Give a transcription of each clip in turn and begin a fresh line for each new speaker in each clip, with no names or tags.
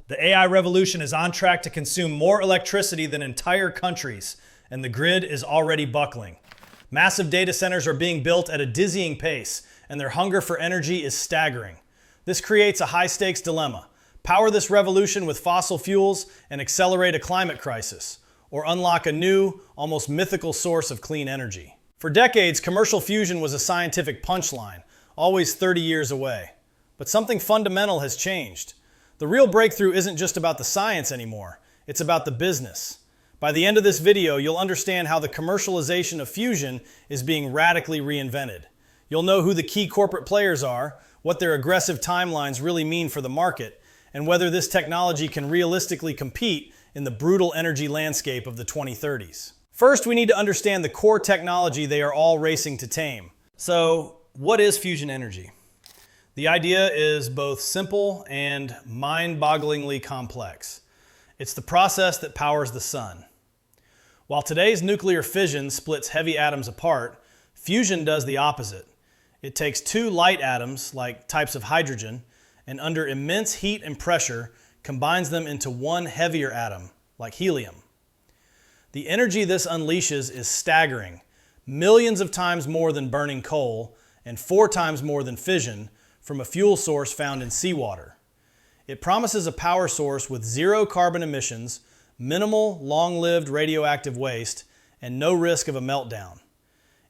The AI revolution is on track to consume more electricity than entire countries, and the grid is already buckling. Massive data centers are being built at a dizzying pace, and their hunger for energy is staggering. This creates a high-stakes dilemma. Power this revolution with fossil fuels and accelerate a climate crisis, or unlock a new, almost mythical source of clean energy. For decades, commercial fusion was a scientific punchline, always 30 years away. But something fundamental has changed. The real breakthrough isn't just about the science anymore, it's about the business. By the end of this video, you'll understand how the commercialization of fusion is being radically reinvented. You'll know who the key corporate players are, what their aggressive timelines really mean for the market, and whether this technology can realistically compete in the brutal energy landscape of the 2030s. First, we need to understand the core technology they are all racing to tame. So, what is fusion energy? The idea is both simple and mind-bogglingly complex. It's the process that powers the sun. While today's nuclear fission splits heavy atoms apart, fusion does the opposite. It takes two light atoms, like types of hydrogen, and under immense heat and pressure, combines them into one heavier atom, like helium. The energy this unleashes is staggering, millions of times more than burning coal, and 4 times more than fission, from a fuel source found in seawater. It promises a power source with 0 carbon emissions, minimal, long-lived radioactive waste, and no risk of a meltdown.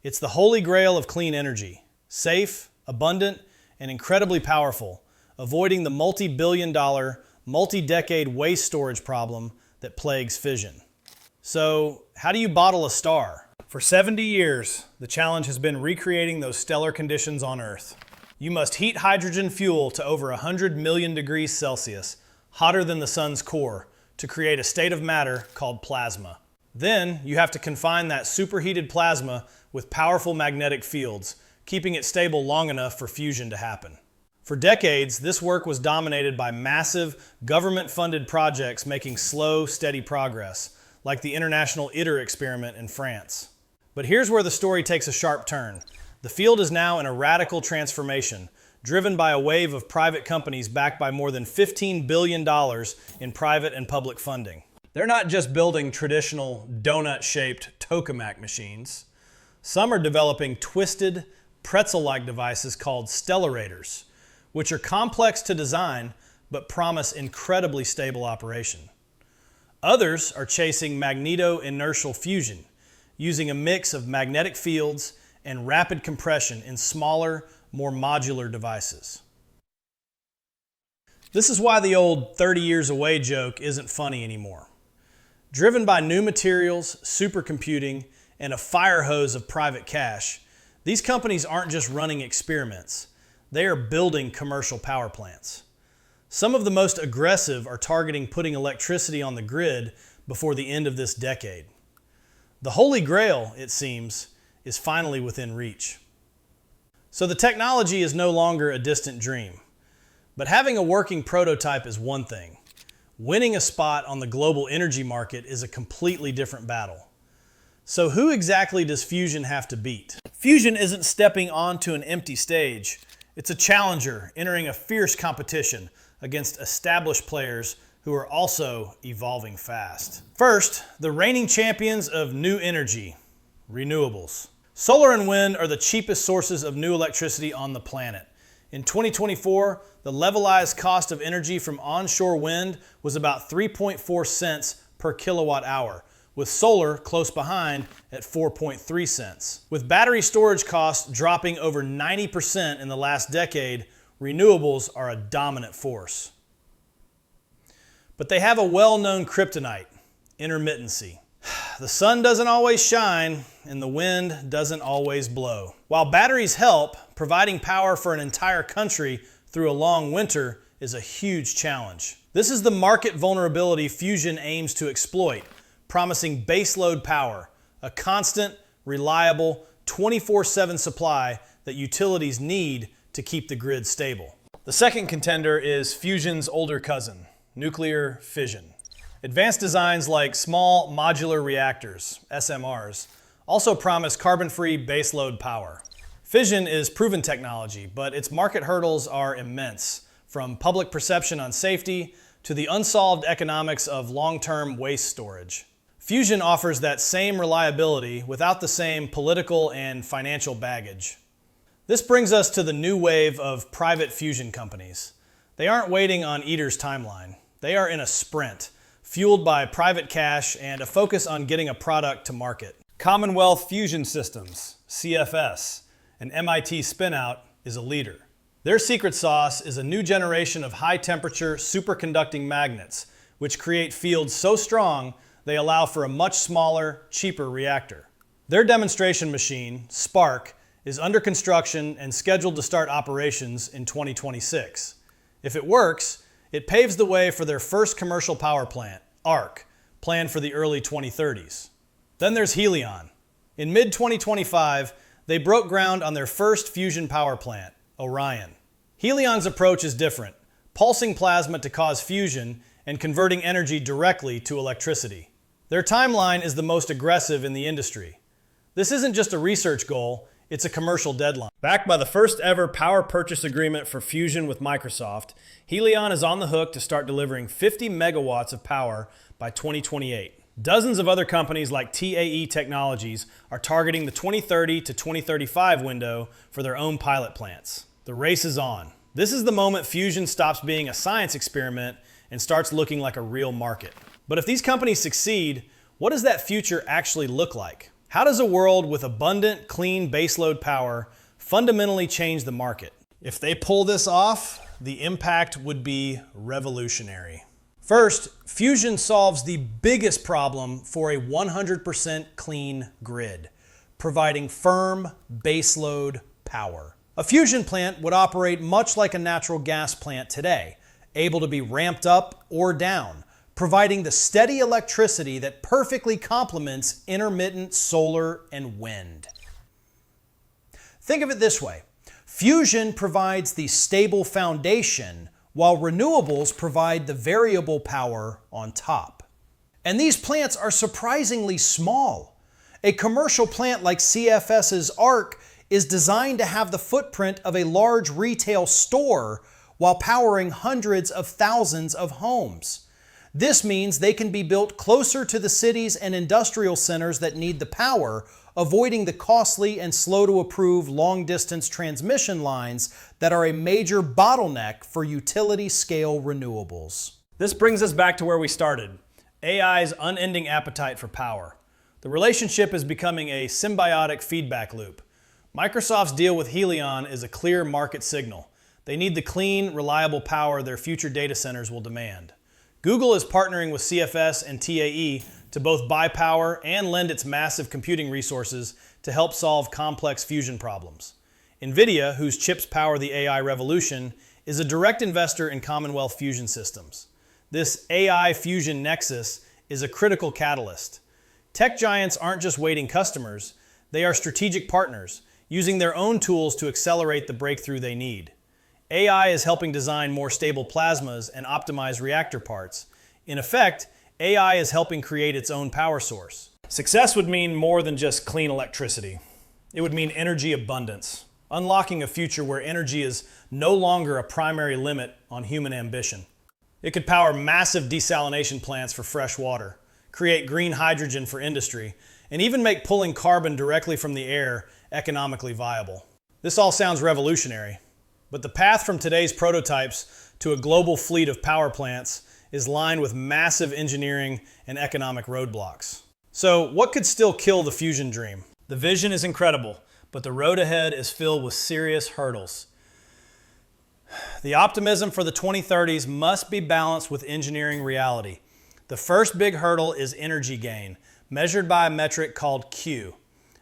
It's the holy grail of clean energy, safe, abundant, and incredibly powerful, avoiding the multi-billion-dollar, multi-decade waste storage problem that plagues fission. So, how do you bottle a star? For 70 years, the challenge has been recreating those stellar conditions on Earth. You must heat hydrogen fuel to over 100 million degrees Celsius, hotter than the sun's core, to create a state of matter called plasma. Then, you have to confine that superheated plasma with powerful magnetic fields, keeping it stable long enough for fusion to happen. For decades, this work was dominated by massive, government-funded projects making slow, steady progress, like the International ITER experiment in France. But here's where the story takes a sharp turn. The field is now in a radical transformation, driven by a wave of private companies backed by more than $15 billion in private and public funding. They're not just building traditional donut-shaped tokamak machines. Some are developing twisted, pretzel-like devices called stellarators, which are complex to design but promise incredibly stable operation. Others are chasing magneto-inertial fusion, using a mix of magnetic fields and rapid compression in smaller, more modular devices. This is why the old 30 years away joke isn't funny anymore. Driven by new materials, supercomputing, and a fire hose of private cash, these companies aren't just running experiments, they are building commercial power plants. Some of the most aggressive are targeting putting electricity on the grid before the end of this decade. The Holy Grail, it seems, is finally within reach. So the technology is no longer a distant dream. But having a working prototype is one thing. Winning a spot on the global energy market is a completely different battle. So who exactly does fusion have to beat? Fusion isn't stepping onto an empty stage. It's a challenger entering a fierce competition against established players who are also evolving fast. First, the reigning champions of new energy, renewables. Solar and wind are the cheapest sources of new electricity on the planet. In 2024, the levelized cost of energy from onshore wind was about 3.4 cents per kilowatt hour, with solar close behind at 4.3 cents. With battery storage costs dropping over 90% in the last decade, renewables are a dominant force. But they have a well-known kryptonite, intermittency. The sun doesn't always shine, and the wind doesn't always blow. While batteries help, providing power for an entire country through a long winter is a huge challenge. This is the market vulnerability fusion aims to exploit, promising baseload power, a constant, reliable, 24/7 supply that utilities need to keep the grid stable. The second contender is fusion's older cousin, nuclear fission. Advanced designs like small modular reactors, SMRs, also promise carbon-free baseload power. Fission is proven technology, but its market hurdles are immense, from public perception on safety to the unsolved economics of long-term waste storage. Fusion offers that same reliability without the same political and financial baggage. This brings us to the new wave of private fusion companies. They aren't waiting on ITER's timeline. They are in a sprint, fueled by private cash and a focus on getting a product to market. Commonwealth Fusion Systems, CFS, an MIT spinout, is a leader. Their secret sauce is a new generation of high-temperature superconducting magnets, which create fields so strong they allow for a much smaller, cheaper reactor. Their demonstration machine, SPARC, is under construction and scheduled to start operations in 2026. If it works, it paves the way for their first commercial power plant, ARC, planned for the early 2030s. Then there's Helion. In mid-2025, they broke ground on their first fusion power plant, Orion. Helion's approach is different, pulsing plasma to cause fusion and converting energy directly to electricity. Their timeline is the most aggressive in the industry. This isn't just a research goal, it's a commercial deadline. Backed by the first ever power purchase agreement for fusion with Microsoft, Helion is on the hook to start delivering 50 megawatts of power by 2028. Dozens of other companies like TAE Technologies are targeting the 2030 to 2035 window for their own pilot plants. The race is on. This is the moment fusion stops being a science experiment and starts looking like a real market. But if these companies succeed, what does that future actually look like? How does a world with abundant, clean baseload power fundamentally change the market? If they pull this off, the impact would be revolutionary. First, fusion solves the biggest problem for a 100% clean grid, providing firm baseload power. A fusion plant would operate much like a natural gas plant today, able to be ramped up or down, providing the steady electricity that perfectly complements intermittent solar and wind. Think of it this way. Fusion provides the stable foundation, while renewables provide the variable power on top. And these plants are surprisingly small. A commercial plant like CFS's ARC is designed to have the footprint of a large retail store while powering hundreds of thousands of homes. This means they can be built closer to the cities and industrial centers that need the power, avoiding the costly and slow-to-approve long-distance transmission lines that are a major bottleneck for utility-scale renewables. This brings us back to where we started, AI's unending appetite for power. The relationship is becoming a symbiotic feedback loop. Microsoft's deal with Helion is a clear market signal. They need the clean, reliable power their future data centers will demand. Google is partnering with CFS and TAE to both buy power and lend its massive computing resources to help solve complex fusion problems. NVIDIA, whose chips power the AI revolution, is a direct investor in Commonwealth Fusion Systems. This AI fusion nexus is a critical catalyst. Tech giants aren't just waiting customers, they are strategic partners, using their own tools to accelerate the breakthrough they need. AI is helping design more stable plasmas and optimize reactor parts. In effect, AI is helping create its own power source. Success would mean more than just clean electricity. It would mean energy abundance, unlocking a future where energy is no longer a primary limit on human ambition. It could power massive desalination plants for fresh water, create green hydrogen for industry, and even make pulling carbon directly from the air economically viable. This all sounds revolutionary, but the path from today's prototypes to a global fleet of power plants is lined with massive engineering and economic roadblocks. So what could still kill the fusion dream? The vision is incredible, but the road ahead is filled with serious hurdles. The optimism for the 2030s must be balanced with engineering reality. The first big hurdle is energy gain, measured by a metric called Q.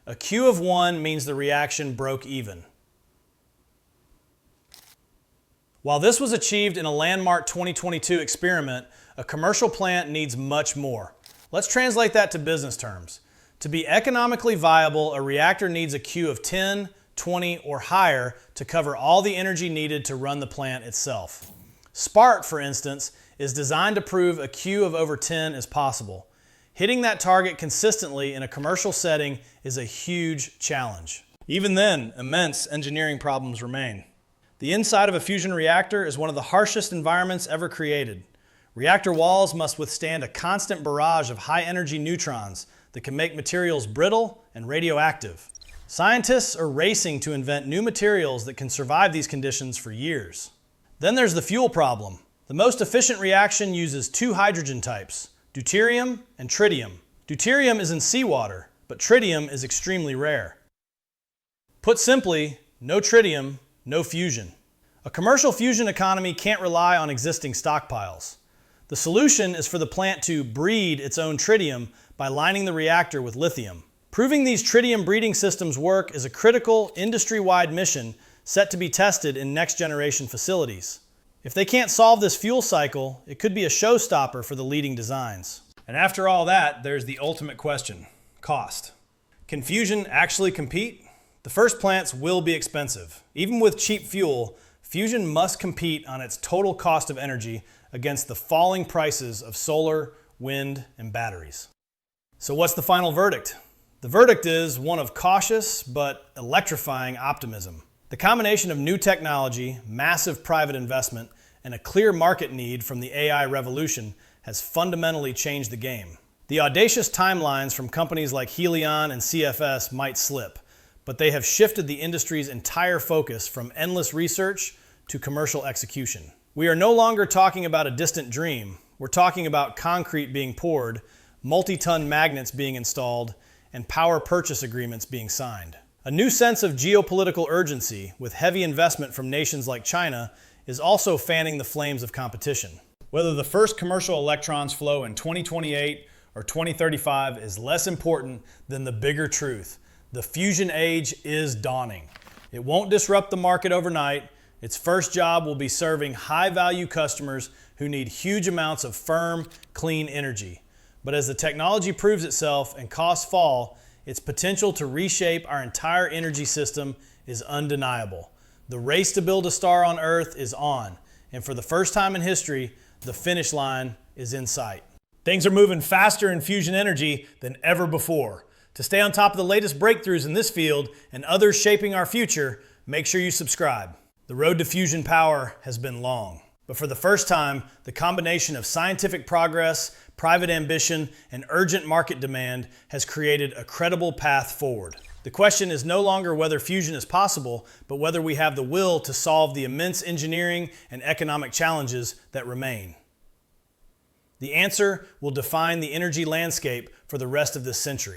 A Q of 1 means the reaction broke even. While this was achieved in a landmark 2022 experiment, a commercial plant needs much more. Let's translate that to business terms. To be economically viable, a reactor needs a Q of 10, 20, or higher to cover all the energy needed to run the plant itself. SPARC, for instance, is designed to prove a Q of over 10 is possible. Hitting that target consistently in a commercial setting is a huge challenge. Even then, immense engineering problems remain. The inside of a fusion reactor is one of the harshest environments ever created. Reactor walls must withstand a constant barrage of high-energy neutrons that can make materials brittle and radioactive. Scientists are racing to invent new materials that can survive these conditions for years. Then there's the fuel problem. The most efficient reaction uses two hydrogen types, deuterium and tritium. Deuterium is in seawater, but tritium is extremely rare. Put simply, no tritium, no fusion. A commercial fusion economy can't rely on existing stockpiles. The solution is for the plant to breed its own tritium by lining the reactor with lithium. Proving these tritium breeding systems work is a critical industry-wide mission set to be tested in next-generation facilities. If they can't solve this fuel cycle, it could be a showstopper for the leading designs. And after all that, there's the ultimate question: cost. Can fusion actually compete? The first plants will be expensive. Even with cheap fuel, fusion must compete on its total cost of energy against the falling prices of solar, wind, and batteries. So what's the final verdict? The verdict is one of cautious but electrifying optimism. The combination of new technology, massive private investment, and a clear market need from the AI revolution has fundamentally changed the game. The audacious timelines from companies like Helion and CFS might slip, but they have shifted the industry's entire focus from endless research to commercial execution. We are no longer talking about a distant dream. We're talking about concrete being poured, multi-ton magnets being installed, and power purchase agreements being signed. A new sense of geopolitical urgency, with heavy investment from nations like China, is also fanning the flames of competition. Whether the first commercial electrons flow in 2028 or 2035 is less important than the bigger truth. The fusion age is dawning. It won't disrupt the market overnight. Its first job will be serving high-value customers who need huge amounts of firm, clean energy. But as the technology proves itself and costs fall, its potential to reshape our entire energy system is undeniable. The race to build a star on Earth is on, and for the first time in history, the finish line is in sight. Things are moving faster in fusion energy than ever before. To stay on top of the latest breakthroughs in this field and others shaping our future, make sure you subscribe. The road to fusion power has been long, but for the first time, the combination of scientific progress, private ambition, and urgent market demand has created a credible path forward. The question is no longer whether fusion is possible, but whether we have the will to solve the immense engineering and economic challenges that remain. The answer will define the energy landscape for the rest of this century.